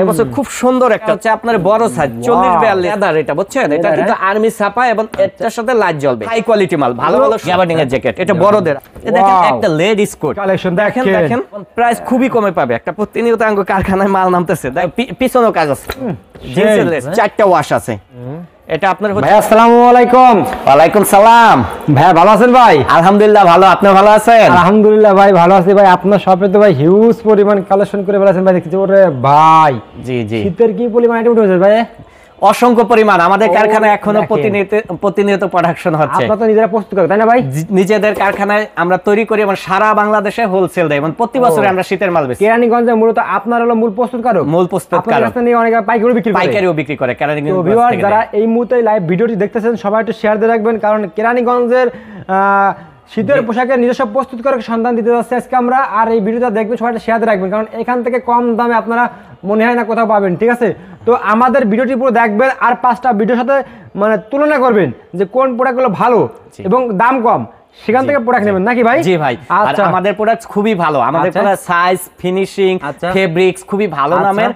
এবছর খুব সুন্দর একটা হচ্ছে আপনার বড় সাইজ 40-42 লেদার, এটা বুঝছেন, এটা কিন্তু আর্মি ছাপা এবং এটার সাথে লাইট জ্বলবে, হাই কোয়ালিটি মাল, ভালো ভালো গ্যাবার্ডিং এর জ্যাকেট, এটা বড়দের। দেখেন একটা লেডিস কোট কালেকশন দেখেন, প্রাইস খুবই কমে পাবে, একটা প্রতিনিয়ত আঙ্গ কারখানায় মাল নামতেছে, পিছনেও কাজ আছে, জিন্সের লেস, 4টা ওয়াশ আছে। এটা আপনার ভাই আসসালামু আলাইকুম। ওয়ালাইকুম সালাম। ভাই ভালো আছেন ভাই? আলহামদুলিল্লাহ ভালো, আপনি ভালো আছেন? আলহামদুলিল্লাহ ভাই ভালো আছি ভাই। আপনার শপে তো ভাই হিউজ পরিমাণ কালেকশন করে ফেলেছেন ভাই, দেখতে ওরে ভাই। জি জি, শীতের কি পরিমাণ আইটেম উঠেছে ভাই? অসংখ্য পরিমাণ, আমাদের কারখানায় এখনো প্রতিনিয়ত প্রোডাকশন হচ্ছে। আপনারা তো নিজেরা প্রস্তুত করেন তাই না ভাই? নিজেদের কারখানায় আমরা তৈরি করি এবং সারা বাংলাদেশে হোলসেল দেয় এবং প্রতি বছর আমরা শীতের মাল বেচি। কেরানীগঞ্জে মূলত আপনার হলো মূল প্রস্তুতকারক, মূল প্রস্তুতকারক, আপনাদের কাছে নিয়ে অনেকে পাইকারিও বিক্রি করে। কেরানীগঞ্জ তো ভিউয়ার যারা এই মুহূর্তে লাইভ ভিডিওটি দেখতেছেন সবাই একটু শেয়ার দিয়ে রাখবেন, কারণ কেরানীগঞ্জের শীতের পোশাকের নিজস্ব প্রস্তুতকারক সন্ধান দিতে যাচ্ছে আজকে আমরা। আর এই ভিডিওটা দেখবেন সবাই শেয়ার দিয়ে রাখবেন, কারণ এখান থেকে কম দামে আপনারা মনে হয় না কোথাও পাবেন, ঠিক আছে? তো আমাদের ভিডিওটি পুরো দেখবেন আর 5টা ভিডিওর সাথে মানে তুলনা করবেন যে কোন প্রোডাক্টগুলো ভালো এবং দাম কম, সেখান থেকে প্রোডাক্ট নেবেন নাকি ভাই? জি ভাই, আর আমাদের প্রোডাক্ট খুবই ভালো, আমাদের প্রোডাক্ট সাইজ, ফিনিশিং, ফেব্রিক্স খুবই ভালো নামের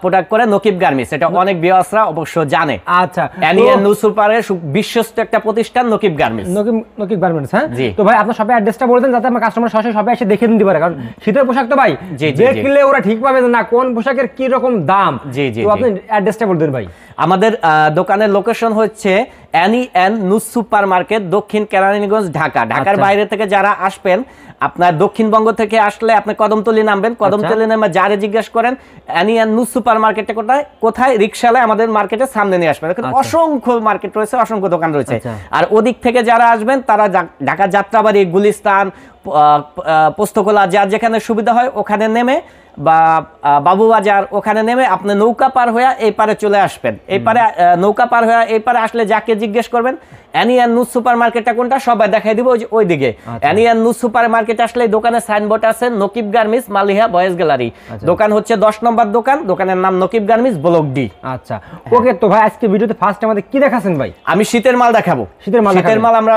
প্রোডাক্ট করে নকিব গার্মেন্টস, এটা অনেক ভিউয়ার্সরা অবশ্য জানে। আচ্ছা, এনিয়ান নুসুপারের বিশ্বস্ত একটা প্রতিষ্ঠান নকিব গার্মেন্টস। নকিব গার্মেন্টস, হ্যাঁ। তো ভাই আপনার শপের অ্যাড্রেসটা বলে দেন যাতে আমার কাস্টমার সরাসরি শপে এসে দেখে নিতে পারে, কারণ শীতের পোশাক তো ভাই দেখলে ওরা ঠিক পাবে না কোন পোশাকের কি রকম দাম। তো আপনি অ্যাড্রেসটা বলে দেন ভাই। আমাদের দোকানের লোকেশন হচ্ছে এনিয়ান নুস সুপার মার্কেট, দক্ষিণ কেরানীগঞ্জ, ঢাকা। ঢাকার বাইরে থেকে যারা আসবেন, আপনার দক্ষিণবঙ্গ থেকে আসলে আপনি কদমতলী নামবেন, কদমতলী নামে যারে জিজ্ঞাসা করেন এনিয়ান নুস সুপার মার্কেটটা কোথায়, রিকশালে আমাদের মার্কেটের সামনে নিয়ে আসবেন। অসংখ্য মার্কেট রয়েছে, অসংখ্য দোকান রয়েছে। আর ওদিক থেকে যারা আসবেন তারা ঢাকা যাত্রাবাড়ি, গুলিস্তান, পোস্তকোলা, যার যেখানে সুবিধা হয় ওখানে নেমে বা বাবুবাজার ওখানে নেমে আপনি নৌকা পার হয়ে এই পারে চলে আসবেন। এই পারে নৌকা পার হয়ে এই পারে আসলে যাকে জিজ্ঞেস করবেন এনিয়ান নুস সুপার মার্কেটটা কোনটা, সবাই দেখাই দিব ওই দিকে। এনিয়ান নুস সুপার মার্কেট আসলে দোকানের সাইনবোর্ড আছে Nakib garments, Maliha boys gallery. দোকান হচ্ছে 10 নম্বর দোকান, দোকানের নাম নকিব গার্মেন্টস, ব্লক ডি। আচ্ছা ওকে। তো ভাই আজকে ভিডিওতে ফার্স্ট আমাদের কি দেখাচ্ছেন ভাই? আমি শীতের মাল দেখাবো। শীতের মাল আমরা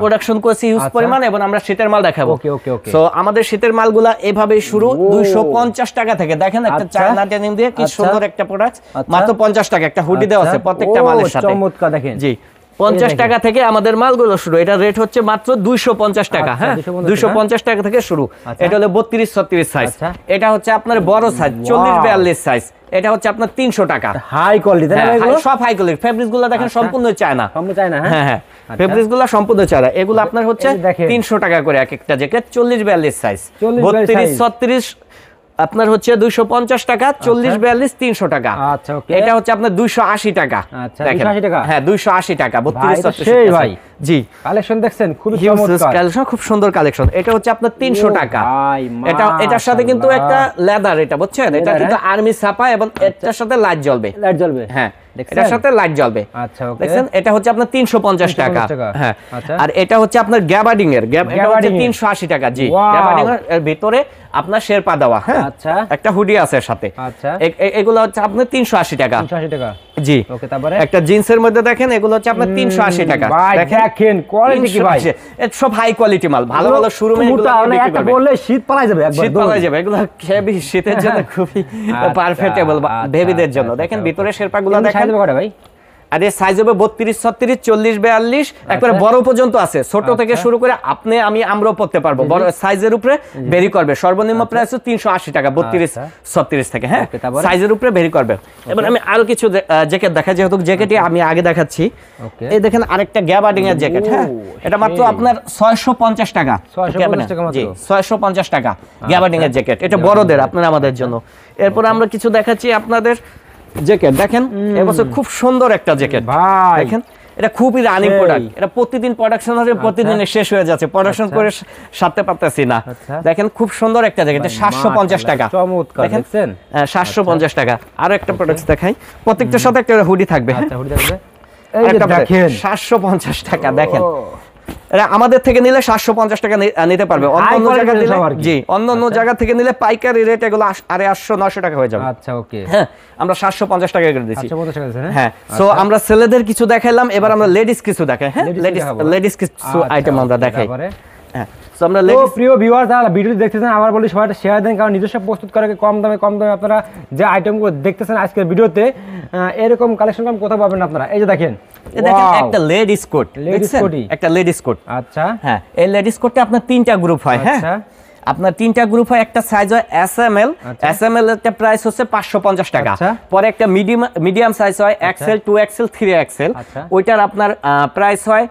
প্রোডাকশন করছি হিউজ পরিমাণ এবং আমরা শীতের মাল দেখাবো। ওকে ওকে ওকে। সো আমাদের শীতের মালগুলা এভাবেই শুরু 250 টাকা থেকে। দেখেন একটা চায়না ডেনিম দিয়ে কি সুন্দর একটা প্রোডাক্ট, মাত্র 50 টাকা। একটা হুডি দেওয়া আছে প্রত্যেকটা মালের সাথে, চমৎকার। দেখেন জি, 50 টাকা থেকে আমাদের মালগুলো শুরু। এটা রেট হচ্ছে মাত্র 250 টাকা। হ্যাঁ, 250 টাকা থেকে শুরু। এটা হলো 32-36 সাইজ। এটা হচ্ছে আপনার বড় সাইজ 40-42 সাইজ। এটা হচ্ছে আপনার 300 টাকা। হাই কোয়ালিটি, সব হাই কোয়ালিটি। ফেব্রিক্স গুলো দেখেন সম্পূর্ণ চায়না। হ্যাঁ হ্যাঁ, ফেব্রিক্স গুলো সম্পূর্ণ চায়না। এগুলো আপনার হচ্ছে 300 টাকা করে এক একটা জ্যাকেট, 40-42 সাইজ। 32-36 আপনার হচ্ছে 250 টাকা, 40-42 300 টাকা। আচ্ছা ওকে। এটা হচ্ছে আপনার 280 টাকা। আচ্ছা 280 টাকা। হ্যাঁ 280 টাকা, 32-36 ভাই। জি, কালেকশন দেখছেন খুব চমৎকার কালেকশন, খুব সুন্দর কালেকশন। এটা হচ্ছে আপনার 300 টাকা। এটার সাথে কিন্তু একটা লেদার, এটা বুঝছেন, এটা কিন্তু আর্মি ছাপা এবং এটার সাথে লাইট জ্বলবে। হ্যাঁ, এটার সাথে লাইট জ্বলবে। আচ্ছা ওকে। দেখেন এটা হচ্ছে আপনার 350 টাকা। হ্যাঁ, আর এটা হচ্ছে আপনার গ্যাবার্ডিং এর, এটা হচ্ছে 380 টাকা। জি, গ্যাবার্ডিং এর ভিতরে আপনার শেরপা দেওয়া। হ্যাঁ, আচ্ছা, একটা হুডি আছে সাথে। আচ্ছা, এগুলো হচ্ছে আপনার 380 টাকা। 380 টাকা। জি ওকে। তারপরে একটা জিন্সের মধ্যে দেখেন, এগুলো হচ্ছে আপনার 380 টাকা। দেখেন কোয়ালিটি কি ভাই, এটা সব হাই কোয়ালিটি মাল, ভালো ভালো শোরুমে এগুলো একটা বললে শীত পালাই যাবে, একবার শীত পালাই যাবে। এগুলো হেভি শীতের জন্য খুবই পারফেক্টেবল বেবিদের জন্য। দেখেন ভিতরে শেরপাগুলো দেখেন ভাই। আর এর সাইজ হবে 32-36, 40-42, একবারে বড় পর্যন্ত আছে। ছোট থেকে শুরু করে আপনি আমরাও পড়তে পারবো। বড় সাইজের উপরে ভেরি করবে। সর্বনিম্ন প্রাইস 380 টাকা 32-36 থেকে। হ্যাঁ, সাইজের উপরে ভেরি করবে। এবার আমি আরো কিছু জ্যাকেট দেখাই, যেহেতু জ্যাকেটই আমি আগে দেখাচ্ছি। এই দেখেন আরেকটা গ্যাবার্ডিং এর জ্যাকেট। হ্যাঁ, এটা মাত্র আপনার 650 টাকা। 650 টাকা গ্যাবার্ডিং এর জ্যাকেট। এটা বড়দের, আপনার আমাদের জন্য। এরপর আমরা কিছু দেখাচ্ছি আপনাদের জ্যাকেট। দেখেন এবছর খুব সুন্দর একটা জ্যাকেট ভাই। দেখেন এটা খুবই রানিং প্রোডাক্ট। এটা প্রতিদিন প্রোডাকশন হচ্ছে, প্রতিদিন শেষ হয়ে যাচ্ছে, প্রোডাকশন করে সারতে পারতেছি না। দেখেন খুব সুন্দর একটা জ্যাকেট, 750 টাকা। চমৎকার। দেখেন 750 টাকা। আরো একটা প্রোডাক্ট দেখাই, প্রত্যেকটার সাথে একটা হুডি থাকবে। আচ্ছা, হুডি থাকবে। এই যে দেখেন 750 টাকা। দেখেন এটা আমাদের থেকে নিলে 750 টাকা নিতে পারবে। অন্য জায়গা থেকে, জি, অন্য জায়গা থেকে নিলে পাইকারি রেট এগুলো 800-900 টাকা হয়ে যাবে। আচ্ছা ওকে। হ্যাঁ, আমরা 750 টাকা করে দিচ্ছি। 750 টাকা দিছেন। হ্যাঁ, সো আমরা ছেলেদের কিছু দেখাইলাম, এবার আমরা লেডিস কিছু দেখাই। হ্যাঁ, লেডিস কিছু আইটেম আমরা দেখাই। হ্যাঁ, সো আমরা তো প্রিয় ভিউয়ার্স, যারা ভিডিওটি দেখতেছেন আবার বলি সবাই শেয়ার দেন, কারণ নিজস্ব প্রস্তুত করে কম দামে আপনারা যে আইটেমগুলো দেখতেছেন আজকের ভিডিওতে এরকম কালেকশন কোথাও পাবেন না আপনারা। এই যে দেখেন একটা লেডিস কোট, একটা লেডিস কোট। আচ্ছা, হ্যাঁ, এই লেডিস কোটটা আপনার 3টা গ্রুপ হয়। হ্যাঁ, আপনার 3টা গ্রুপ হয়। একটা সাইজ হয় এসএমএল, এসএমএল এর প্রাইস হচ্ছে 550 টাকা। পরে একটা মিডিয়াম সাইজ হয় এক্সএল, 2XL, 3XL, ওইটার আপনার প্রাইস হয়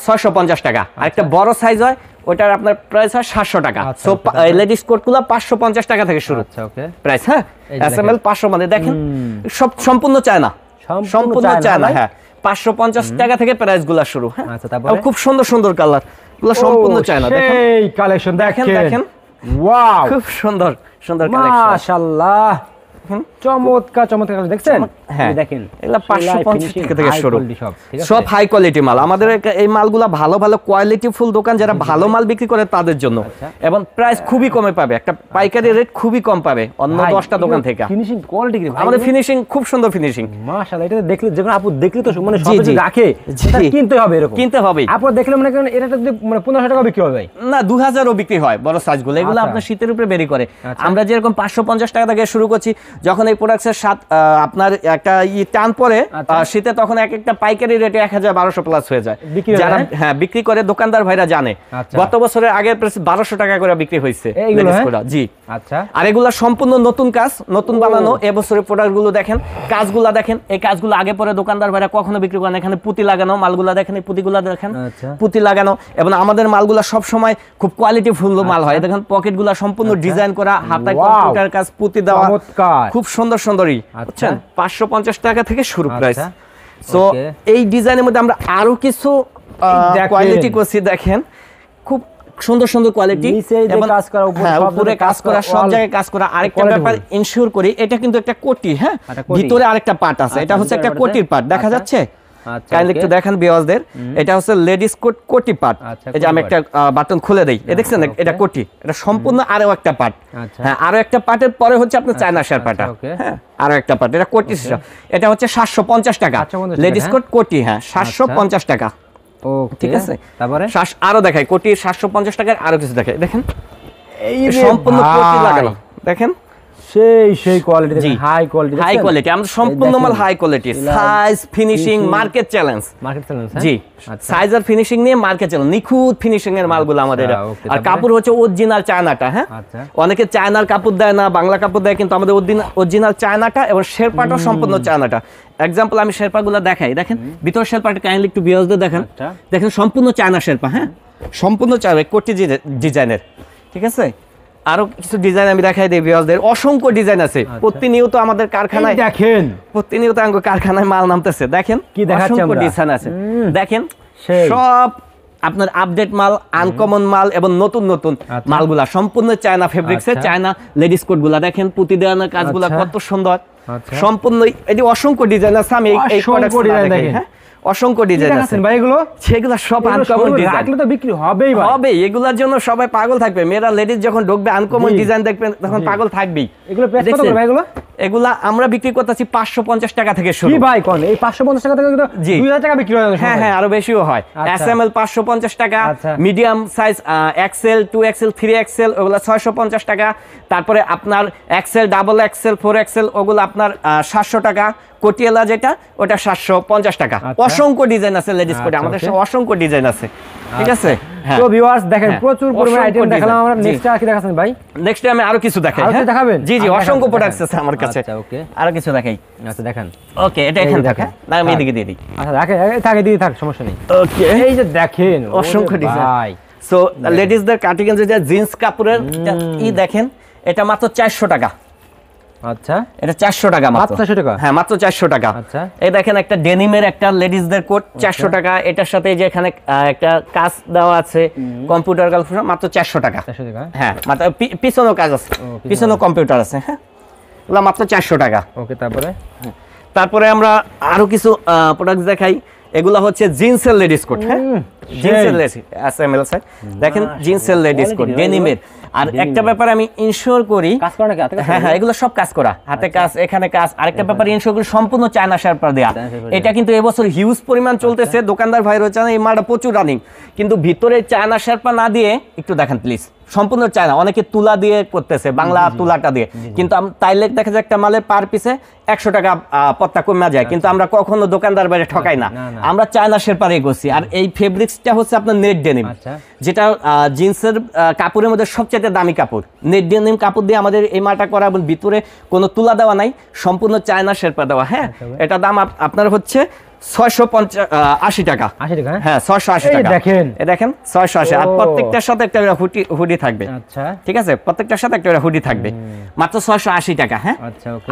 650 টাকা। আর একটা বড় সাইজ হয় ওইটার আপনার প্রাইস হয় 700 টাকা। সো লেডিস কোটগুলো 550 টাকা থেকে শুরু প্রাইস। হ্যাঁ, এসএমএল 500, মানে দেখেন সব সম্পূর্ণ চায়না, সম্পূর্ণ চায়না। হ্যাঁ, 550 টাকা থেকে প্রাইস গুলা শুরু। হ্যাঁ, খুব সুন্দর সুন্দর কালার গুলো, সম্পূর্ণ চায়না। দেখেন এই কালেকশন দেখেন, ওয়াও, খুব সুন্দর সুন্দর কালেকশন, মাশাআল্লাহ, চমৎকার চমৎকার। দেখছেন, হ্যাঁ দেখেন, এগুলা 550 টাকা থেকে শুরু, সব হাই কোয়ালিটি মাল। আমাদের এই মালগুলা ভালো ভালো কোয়ালিটি ফুল দোকান যারা ভালো মাল বিক্রি করে তাদের জন্য, এবং প্রাইস খুবই কমে পাবে, একটা পাইকারি রেট খুবই কম পাবে অন্য 10টা দোকান থেকে। ফিনিশিং কোয়ালিটি কি আমাদের ফিনিশিং খুব সুন্দর ফিনিশিং, মাশাআল্লাহ। এটা দেখলে যখন আপু দেখলে তো মানে সব কিছু রাখে, এটা কিনতে হবে, এরকম কিনতে হবে। আপু দেখলে মনে করেন এটা যদি মানে 1500 টাকা বিক্রি হবে না, 2000 ও বিক্রি হয় বড় সাইজগুলো। এগুলো আপনার শীতের উপরে বেরি করে। আমরা যেরকম 550 টাকা থেকে শুরু করছি, যখন এই প্রোডাক্টের আপনার একটা টান পরে শীতে, তখন একটা পাইকারি রেটে 1000-1200 প্লাস হয়ে যায়। যারা হ্যাঁ বিক্রি করে দোকানদার ভাইরা জানে, গত বছরের আগে 1200 টাকা করে বিক্রি হয়েছে। জি, আচ্ছা। আর এগুলা সম্পূর্ণ নতুন কাজ, নতুন বানানো। এবছরের প্রোডাক্ট গুলো দেখেন, কাজগুলা দেখেন, এই কাজগুলো আগে পরে দোকানদার ভাইরা কখনো বিক্রি করেন। এখানে পুঁতি লাগানো মালগুলা দেখেন, এই পুঁতিগুলা দেখেন, পুঁতি লাগানো। এবং আমাদের মালগুলা সব সময় খুব কোয়ালিটি ফুল মাল হয়। দেখেন পকেটগুলা সম্পূর্ণ ডিজাইন করা, হাতায় কম্পিউটার কাজ, পুঁতি দেওয়া, খুব সুন্দর সুন্দরই। বুঝছেন, 550 টাকা থেকে শুরু প্রাইস। সো এই ডিজাইনের মধ্যে আমরা আরো কিছু কোয়ালিটি করছি। দেখেন খুব সুন্দর সুন্দর কোয়ালিটি, এবং কাজ করা, উপরে কাজ করা, সব জায়গায় কাজ করা। আরেকটা ব্যাপার ইনশিওর করি, এটা কিন্তু একটা কোটি। হ্যাঁ, ভিতরে আরেকটা পার্ট আছে, এটা হচ্ছে একটা কোটির পার্ট, দেখা যাচ্ছে? কাইন্ডলি একটু দেখেন ভিউয়ারদের, এটা হচ্ছে লেডিস কোট কোটি পার্ট। এই যে আমি একটা বাটন খুলে দেই, দেখছেন এটা কোটি, এটা সম্পূর্ণ আরো একটা পার্ট। হ্যাঁ, আরো একটা পার্টের পরে হচ্ছে আপনার চায়না শেরপাটা। হ্যাঁ, আরো একটা পার্ট, এটা কোটি। এটা হচ্ছে 750 টাকা লেডিস কোট কোটি। হ্যাঁ, 750 টাকা। ঠিক আছে, তারপরে আরো দেখাই কোটি 750 টাকার আরো কিছু দেখাই। দেখেন এই সম্পূর্ণ কোটি লাগানো, দেখেন সেই কোয়ালিটি, হাই কোয়ালিটি। আমরা সম্পূর্ণ মাল high quality, size, finishing, market challenge. জি, সাইজ আর ফিনিশিং নিয়ে মার্কেট চ্যালেঞ্জ, নিখুঁত ফিনিশিং এর মালগুলো আমাদের। আর কাপড় হচ্ছে অরিজিনাল চায়নাটা। হ্যাঁ, অনেকে চায়নার কাপড় দেয় না, বাংলা কাপড় দেয়, কিন্তু আমাদের অরিজিনাল চায়নাটা, এবং শেরপাটাও সম্পূর্ণ চায়নাটা। এক্সাম্পল আমি শেরপাগুলো দেখাই, দেখেন ভিতর শেরপাটা কাইন্ডলি একটু ভিউয়ারদের দেখেন। দেখেন সম্পূর্ণ চায়না শেরপা। হ্যাঁ, সম্পূর্ণ চায়না কোটি ডিজাইনের। ঠিক আছে, আরো কিছু ডিজাইন আমি দেখাই দিই ভিউয়ারদের। অসংখ্য ডিজাইন আছে, প্রতিনিয়ত আমাদের কারখানায় দেখেন, প্রতিনিয়ত আমাদের কারখানায় মাল নামতেছে। দেখেন কি দেখাচ্ছি আমরা, অসংখ্য ডিজাইন আছে। দেখেন সব আপনার আপডেট মাল, আনকমন মাল, এবং নতুন নতুন মালগুলা সম্পূর্ণ চায়না ফেব্রিক্সের, চায়না লেডিস কোট গুলা। দেখেন পুঁতি দেওয়ানোর কাজগুলা কত সুন্দর, সম্পূর্ণ। এটি অসংখ্য ডিজাইন আছে। আমি এই প্রোডাক্ট দেখেন, অসংখ্য ডিজাইন আছে ভাই, এগুলো সেগুলো সব আনকমন ডিজাইন, রাখলে তো বিক্রি হবেই হবে। এগুলোর জন্য সবাই পাগল থাকবে। মেয়েরা লেডিস যখন ঢুকবে, আনকমন ডিজাইন দেখবেন, তখন পাগল থাকবেই। এগুলো প্রাইস কত ভাই? এগুলা আমরা বিক্রি করতেছি 550 টাকা থেকে শুরু। কি ভাই কোন এই 550 টাকা থেকে 2000 টাকা বিক্রি হয়? হ্যাঁ হ্যাঁ, আরো বেশিও হয়। এসএমএল 550 টাকা, medium size XL, 2XL, 3XL ওগুলা 650 টাকা। তারপরে আপনার এক্সএল, ডাবল এক্সএল, 4XL ওগুলো আপনার 700 টাকা। কোটিয়ালা যেটা, ওটা 750 টাকা। অসংখ্য ডিজাইন আছে লেডিস কোটে, আমাদের অসংখ্য ডিজাইন আছে। ঠিক আছে, তো ভিউয়ার্স দেখেন প্রচুর পরিমাণে আইটেম দেখালাম আমরা। নেক্সট আর কি দেখাচ্ছেন ভাই? নেক্সট আমি আরো কিছু দেখাই। হ্যাঁ দেখাবেন? জি জি, অসংখ্য প্রোডাক্টস আছে আমার কাছে। আচ্ছা ওকে, আরো কিছু দেখাই। আচ্ছা দেখান। ওকে, এটা এখানে দেখা না, আমি এদিকে দিয়ে দিই। আচ্ছা রাখে থাকে, দিয়ে থাক, সমস্যা নেই। ওকে, এই যে দেখেন অসংখ্য ডিজাইন। সো লেডিসদের কাটিং এর যে জিন্স কাপড়ের দেখেন, এটা মাত্র 400 টাকা। আচ্ছা, এটা 400 টাকা মাত্র। 400 টাকা? হ্যাঁ, মাত্র 400 টাকা। আচ্ছা, এই দেখেন একটা ডেনিমের একটা লেডিসদের কোট 400 টাকা। এটার সাথে যে এখানে একটা কাজ দেওয়া আছে, কম্পিউটার কাজ, মাত্র 400 টাকা। 400 টাকা? হ্যাঁ, মাত্র পিছনেও কাজ আছে, পিছনেও কম্পিউটার আছে। হ্যাঁ, এগুলো মাত্র 400 টাকা। ওকে, তারপরে আমরা আরো কিছু প্রোডাক্ট দেখাই। এগুলা হচ্ছে জিন্সের লেডিস কোট। হ্যাঁ, জিন্সের লেডিস এসএমএল সাইজ। দেখেন জিন্সের লেডিস কোট ডেনিমের। আর একটা ব্যাপার আমি ইনশিওর করি, কাজ করা নাকি হাতে কাজ? হ্যাঁ এগুলো সব কাজ করা, হাতে কাজ, এখানে কাজ। আরেকটা ব্যাপার ইনশিওর করি, সম্পূর্ণ চায়না শেরপা দেয়া। এটা কিন্তু এবছর হিউজ পরিমাণ চলতেছে, দোকানদার ভাই রয়েছে এই মালটা প্রচুর রানিং, কিন্তু ভিতরে চায়না শেরপা না দিয়ে একটু দেখেন প্লিজ, সম্পূর্ণ চায়না। অনেকে তুলা দিয়ে করতেছে, বাংলা তুলাটা দিয়ে, কিন্তু তাইলে দেখা যায় একটা মালের পার পিছে 100 টাকা পত্তা কমে যায়, কিন্তু আমরা কখনো দোকানদার বাইরে ঠকাই না, আমরা চায়না শেরপা রে করছি। আর এই ফেব্রিক্সটা হচ্ছে আপনার নেট ডেনিম, যেটা জিন্সের কাপড়ের মধ্যে সবচেয়ে দামি কাপড়। নেট ডেনিম কাপড় দিয়ে আমাদের এই মালটা করা, এবং ভিতরে কোনো তুলা দেওয়া নাই, সম্পূর্ণ চায়না শেরপা দেওয়া। হ্যাঁ, এটা দাম আপনার হচ্ছে 680 টাকা। হ্যাঁ 680 টাকা। দেখেন 680। আর প্রত্যেকটার সাথে একটা হুডি থাকবে। আচ্ছা, ঠিক আছে, প্রত্যেকটার সাথে একটা হুডি থাকবে, মাত্র 680 টাকা। হ্যাঁ,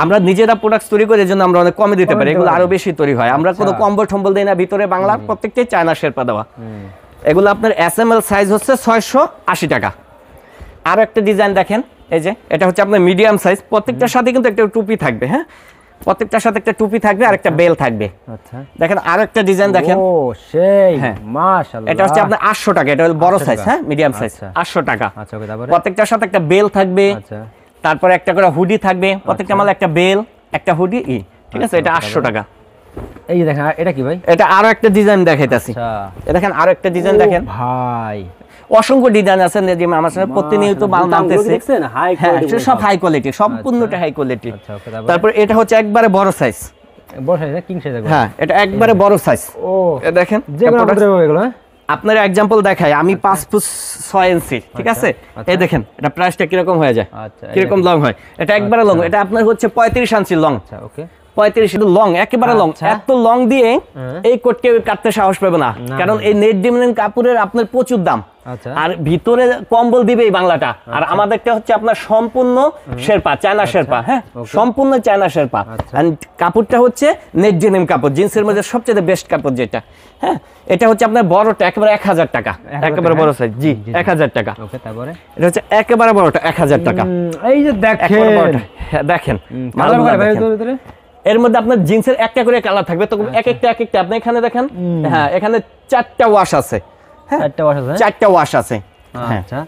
আমরা নিজেরা প্রোডাক্ট তৈরি করি, এর জন্য আমরা অনেক কমে দিতে পারি, এগুলো আরো বেশি তৈরি হয়। আমরা কোনো কম্বল টম্বল দেই না, ভিতরে বাংলার প্রত্যেকটাই চায়না শেরপা দেওয়া। এগুলো আপনার SML সাইজ হচ্ছে 680 টাকা। আর একটা ডিজাইন দেখেন, এই যে এটা হচ্ছে আপনার মিডিয়াম সাইজ, প্রত্যেকটার সাথে কিন্তু একটা টুপি থাকবে। হ্যাঁ, প্রত্যেকটার সাথে একটা টুপি থাকবে আর একটা বেল থাকবে। আচ্ছা, দেখেন আর একটা ডিজাইন দেখেন, ও সেই মাশাআল্লাহ, এটা হচ্ছে আপনার 800 টাকা। এটা হলো বড় সাইজ, হ্যাঁ মিডিয়াম সাইজ, 800 টাকা। আচ্ছা, ওকে, তারপরে প্রত্যেকটার সাথে একটা বেল থাকবে। আচ্ছা, তারপরে একটা করে হুডি থাকবে, প্রত্যেকটা মালে একটা বেল, একটা হুডি, ঠিক আছে, এটা 800 টাকা। এই যে দেখেন এটা কি ভাই, এটা আরো একটা ডিজাইন দেখাইতাছি। আচ্ছা, এই দেখেন আরো একটা ডিজাইন দেখেন ভাই, অসংখ্য ডিজাইন আছে যে আমার সাথে প্রতিনিয়ত মাল নামতেছে, সব হাই কোয়ালিটি, সম্পূর্ণটা হাই কোয়ালিটি। তারপর এটা হচ্ছে একবারে বড় সাইজ, বড় সাইজ কিং সাইজ। হ্যাঁ, এটা একবারে বড় সাইজ। ও দেখেন, যে এগুলো আপনার एग्जांपल দেখাই, আমি 5 ফুট 6 ইঞ্চি, ঠিক আছে। এই দেখেন এটা প্রাইসটা কি রকম হয়ে যায়, কি রকম লং হয়। এটা একবারে লং, এটা আপনার হচ্ছে 35 ইঞ্চি লং। আচ্ছা, ওকে, 35 লং, একেবারে লং। এত লং দিয়ে এই কোটকে কাটতে সাহস পাবে না, কারণ এই নেট ডেনিম কাপড়ের আপনার প্রচুর দাম। আর ভিতরে কম্বল দিবে এই বাংলাটা। আর আমাদেরটা হচ্ছে আপনার সম্পূর্ণ শেরপা, চায়না শেরপা। হ্যাঁ, সম্পূর্ণ চায়না শেরপা। কাপড়টা হচ্ছে নেট ডেনিম কাপড়, জিন্সের মধ্যে সবচেয়ে বেস্ট কাপড় যেটা। হ্যাঁ, এটা হচ্ছে আপনার বড়টা একেবারে 1000 টাকা, একেবারে বড় সাইজ। জি, 1000 টাকা। ওকে, তারপরে এটা হচ্ছে একেবারে বড়টা 1000 টাকা। এই যে দেখেন, দেখেন এর মধ্যে আপনার জিন্সের একটা করে কালার থাকবে, তো এক একটা আপনি এখানে দেখেন। হ্যাঁ, এখানে 4টা ওয়াশ আছে। হ্যাঁ, 4টা ওয়াশ আছে, 4টা ওয়াশ আছে। আচ্ছা,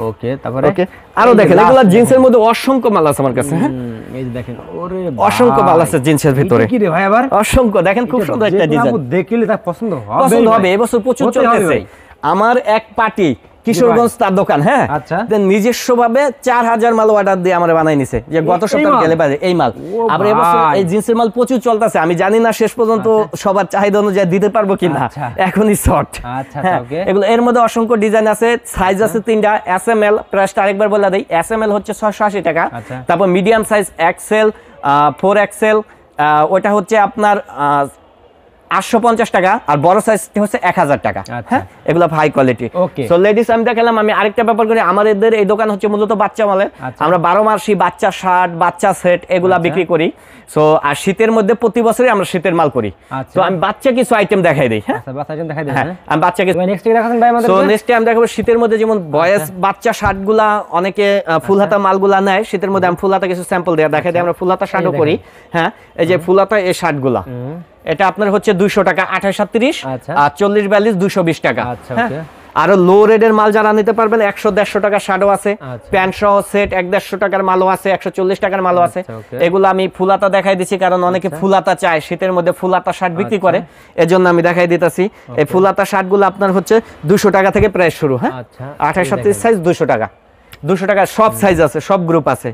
ওকে, তারপরে ওকে আরো দেখেন, এগুলা জিন্সের মধ্যে অসংখ্য মাল আছে আমার কাছে। হ্যাঁ, এই যে দেখেন, ওরে অসংখ্য মাল আছে জিন্সের ভিতরে। কি রে ভাই, আবার অসংখ্য দেখেন, খুব সুন্দর একটা ডিজাইন, দেখলে তা পছন্দ হবে। এবছর প্রচুর চলতেছে। আমার এক পার্টি কিশোরগঞ্জ তার দোকান। হ্যাঁ, নিজস্ব ভাবে 4000 মাল অর্ডার দিয়ে আমার বানাই নিছে, যে গত সপ্তাহে গেলে বাইরে এই মাল। আবার এবছর এই জিন্সের মাল প্রচুর চলতেছে, আমি জানি না শেষ পর্যন্ত সবার চাহিদা অনুযায়ী দিতে পারবো কিনা, এখনই শর্ট। এগুলো এর মধ্যে অসংখ্য ডিজাইন আছে, সাইজ আছে 3টা। SML প্রাইসটা আরেকবার বলে দেই, SML হচ্ছে 680 টাকা। তারপর মিডিয়াম সাইজ XL, 4XL ওটা হচ্ছে আপনার 850 টাকা, আর বড় সাইজ হচ্ছে 1000 টাকা। হ্যাঁ, এগুলো হাই কোয়ালিটি। সো লেডিস, আমি দেখালাম। আমি আরেকটা ব্যাপার করি, আমাদের এই দোকান হচ্ছে মূলত বাচ্চা মালের। আমরা 12 মাসি বাচ্চা শার্ট, বাচ্চা সেট এগুলা বিক্রি করি। সো আর শীতের মধ্যে প্রতি বছরই আমরা শীতের মাল করি। তো আমি বাচ্চা কিছু আইটেম দেখাই দিই। হ্যাঁ, বাচ্চা আইটেম দেখাই দিই। হ্যাঁ, আমি বাচ্চা কিছু নেক্সট টাইম দেখাবেন ভাই আমাদের। সো নেক্সট টাইম দেখাবো শীতের মধ্যে, যেমন বয়েস বাচ্চা শার্টগুলা অনেকে ফুল হাতা মালগুলা নেয় শীতের মধ্যে, আমি ফুল হাতা কিছু স্যাম্পল দেখাই দিই। আমরা ফুল হাতা শার্টও করি। হ্যাঁ, এই যে ফুল হাতা এই শার্টগুলা, এটা আপনার হচ্ছে 200 টাকা, 28-38, আর 40-42 220 টাকা। আরো লো রেটের মাল যারা নিতে পারবেন 100-150 টাকা শার্টও আছে, প্যান্ট সহ সেট 150 টাকার মালও আছে, 140 টাকার মালও আছে। এগুলো আমি ফুলাতা দেখাই দিচ্ছি, কারণ অনেকে ফুলাতা চায়, শীতের মধ্যে ফুলাতা শার্ট বিক্রি করে, এজন্য আমি দেখাই দিতেছি। এই ফুলাতা শার্টগুলো আপনার হচ্ছে 200 টাকা থেকে প্রাইস শুরু। হ্যাঁ, 28-38 সাইজ 200 টাকা। 200 টাকা সব সাইজ আছে, সব গ্রুপ আছে,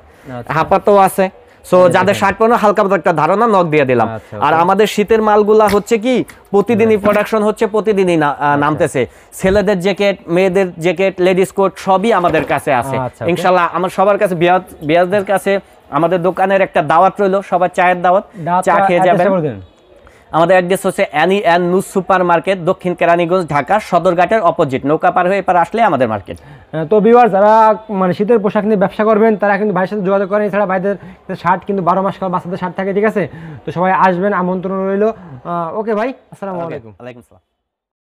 হাফাতো আছে। সো যাদের শার্ট পরানো হালকা একটা ধারণা নক দিয়ে দিলাম। আর আমাদের শীতের মালগুলা হচ্ছে কি প্রতিদিনই প্রোডাকশন হচ্ছে, প্রতিদিনই নামতেছে। ছেলেদের জ্যাকেট, মেয়েদের জ্যাকেট, লেডিস কোট সবই আমাদের কাছে আছে ইনশাআল্লাহ। আমার সবার কাছে, বিয়াজদের কাছে আমাদের দোকানের একটা দাওয়াত রইলো, সবার চায়ের দাওয়াত, চা খেয়ে যাবেন। আমাদের অ্যাড্রেস হচ্ছে অ্যানি অ্যান্ড নুজ সুপার মার্কেট, দক্ষিণ কেরানীগঞ্জ, ঢাকা সদরঘাটের অপোজিট, নৌকা পার হয়ে এপার আসলে আমাদের মার্কেট। তো ভিউয়ার্স, যারা মানে শীতের পোশাক নিয়ে ব্যবসা করবেন তারা কিন্তু ভাইয়ের সাথে যোগাযোগ করেন। এছাড়া ভাইদের শার্ট কিন্তু 12 মাস বাচ্চাদের শার্ট থাকে, ঠিক আছে। তো সবাই আসবেন, আমন্ত্রণ রইলো। ওকে ভাই, আসসালামু আলাইকুম। ওয়ালাইকুম আসসালাম।